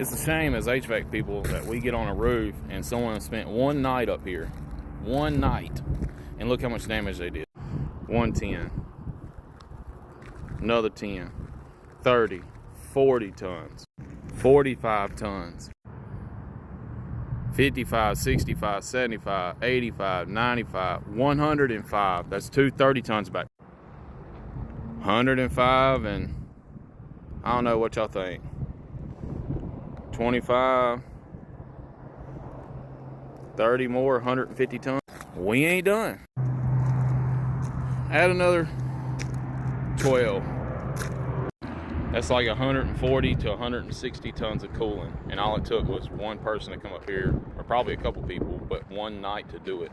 It's the same as HVAC people that we get on a roof and someone spent one night up here. One night. And look how much damage they did. 110. Another 10. 30. 40 tons. 45 tons. 55, 65, 75, 85, 95, 105. That's 230 tons back. 105 and I don't know what y'all think. 25, 30 more, 150 tons. We ain't done. Add another 12. That's like 140 to 160 tons of coolant. And all it took was one person to come up here, or probably a couple people, but one night to do it.